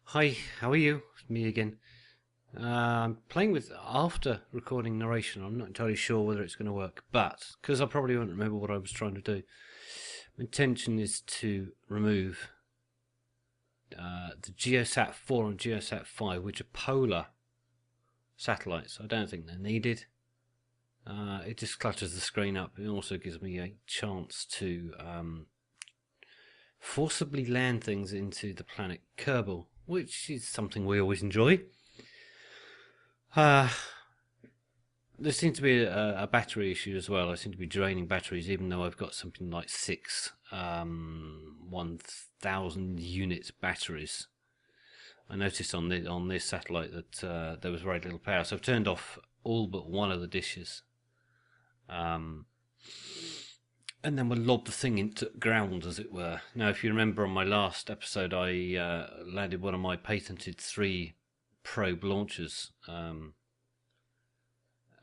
Hi, how are you? It's me again. I'm playing with after recording narration. I'm not entirely sure whether it's going to work, but because I probably won't remember what I was trying to do, my intention is to remove the Geosat 4 and Geosat 5, which are polar satellites. I don't think they're needed. It just clutters the screen up. It also gives me a chance to forcibly land things into the planet Kerbal, which is something we always enjoy. There seems to be a battery issue as well. I seem to be draining batteries, even though I've got something like 6 1,000 units batteries. I noticed on this satellite that there was very little power, so I've turned off all but one of the dishes. And then we'll lob the thing into ground, as it were. Now, if you remember on my last episode, I landed one of my patented 3 probe launchers.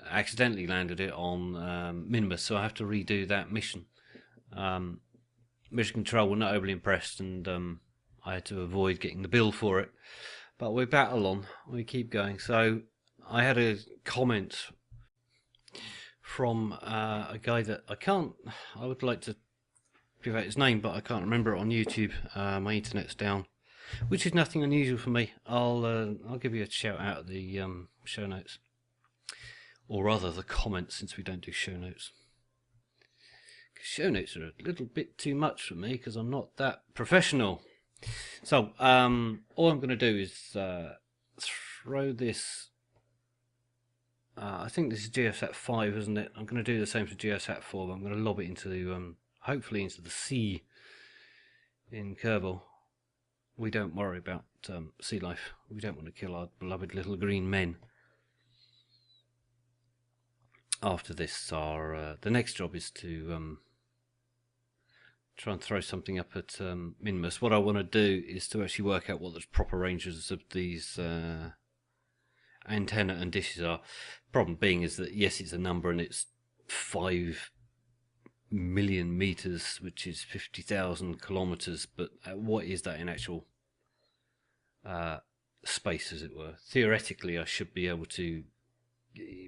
Accidentally landed it on Minimus, so I have to redo that mission. Mission Control were not overly impressed, and I had to avoid getting the bill for it. But we battle on, we keep going. So I had a comment from a guy that I would like to give out his name, but I can't remember it on YouTube. My internet's down, which is nothing unusual for me. I'll give you a shout out at the show notes, or rather the comments, since we don't do show notes. Show notes are a little bit too much for me because I'm not that professional. So all I'm going to do is throw this. I think this is Geosat 5, isn't it? I'm going to do the same for Geosat 4, but I'm going to lob it into hopefully into the sea in Kerbal. We don't worry about sea life. We don't want to kill our beloved little green men. After this, the next job is to try and throw something up at Minimus. What I want to do is to actually work out what the proper ranges of these antenna and dishes are. Problem being is that yes, it's a number and it's 5 million meters, which is 50,000 kilometers, but what is that in actual space, as it were? Theoretically, I should be able to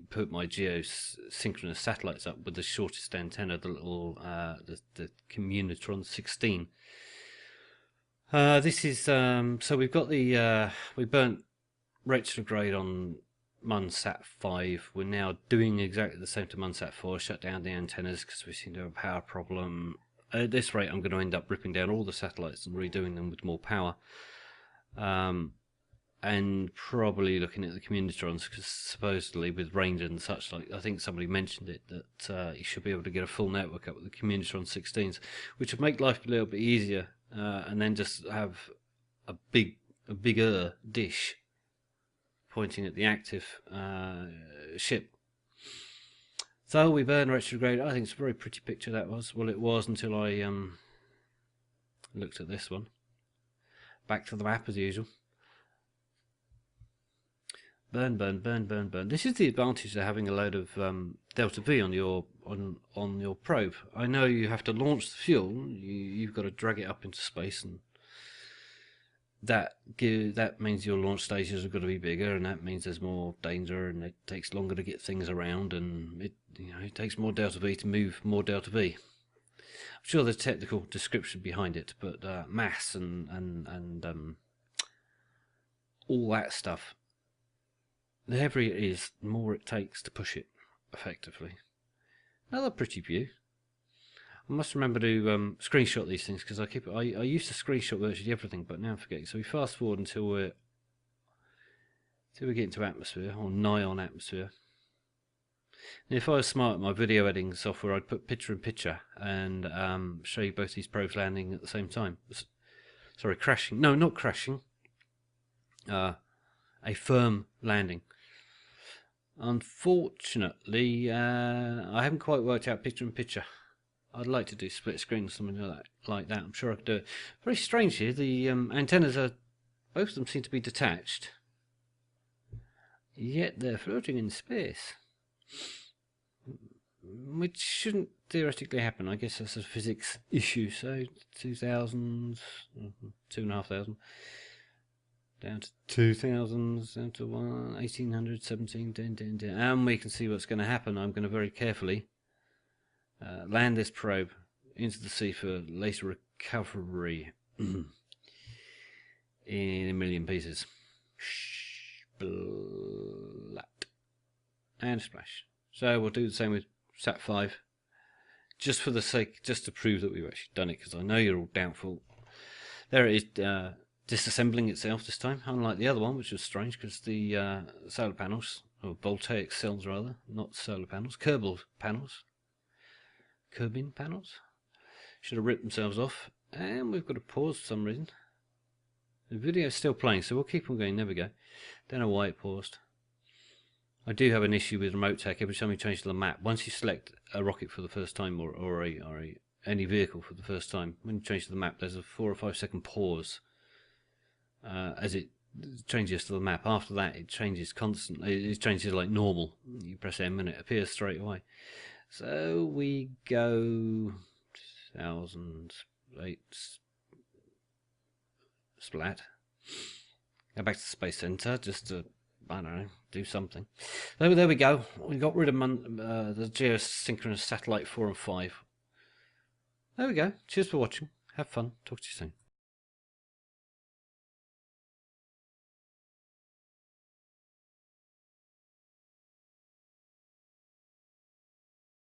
put my geosynchronous satellites up with the shortest antenna, the little the Communitron 16. This is so we've got the we burnt retrograde on Munsat 5. We're now doing exactly the same to Munsat 4. Shut down the antennas because we seem to have a power problem. At this rate, I'm going to end up ripping down all the satellites and redoing them with more power. And probably looking at the Communitrons, because supposedly with range and such, like I think somebody mentioned it, that you should be able to get a full network up with the Communitron 16s, which would make life a little bit easier, and then just have a bigger dish pointing at the active ship. So we burn retrograde. I think it's a very pretty picture that was. Well, it was until I looked at this one. Back to the map as usual. Burn, burn, burn, burn, burn. This is the advantage of having a load of delta V on your probe. I know you have to launch the fuel. You've got to drag it up into space, and that means your launch stations have got to be bigger, and that means there's more danger, and it takes longer to get things around, and it takes more delta V to move more delta V. I'm sure there's technical description behind it, but mass and all that stuff. The heavier it is, the more it takes to push it effectively. Another pretty view. I must remember to screenshot these things because I used to screenshot virtually everything, but now I'm forgetting. So we fast forward until we get into atmosphere, or nigh on atmosphere. And if I was smart at my video editing software, I'd put picture in picture and show you both these probes landing at the same time. Sorry, crashing. No, not crashing. A firm landing. Unfortunately, I haven't quite worked out picture in picture. I'd like to do split screen or something like that. I'm sure I could do it. Very strange here. The antennas both of them seem to be detached, yet they're floating in space, which shouldn't theoretically happen. I guess that's a physics issue. So 2,000, 2,500. down to 2000, down to 1800, 17, 10, 10, 10. And we can see what's going to happen. I'm going to very carefully land this probe into the sea for later recovery in a million pieces. Splat. And splash. So we'll do the same with Sat5. Just for the sake, just to prove that we've actually done it, because I know you're all doubtful. There it is, disassembling itself this time, unlike the other one, which was strange, because the solar panels, or voltaic cells rather, not solar panels, Kerbal panels, Kerbin panels, should have ripped themselves off, and we've got to pause for some reason. The video is still playing, so we'll keep on going, there we go. Don't know why it paused. I do have an issue with remoteTech. Every time you change the map, once you select a rocket for the first time, or any vehicle for the first time, when you change the map, there's a 4 or 5 second pause as it changes to the map. After that, it changes constantly. It changes like normal. You press M and it appears straight away. So we go 1008 splat. Go back to the Space Center just to, I don't know, do something. There we go. We got rid of the geosynchronous satellite 4 and 5. There we go. Cheers for watching. Have fun. Talk to you soon.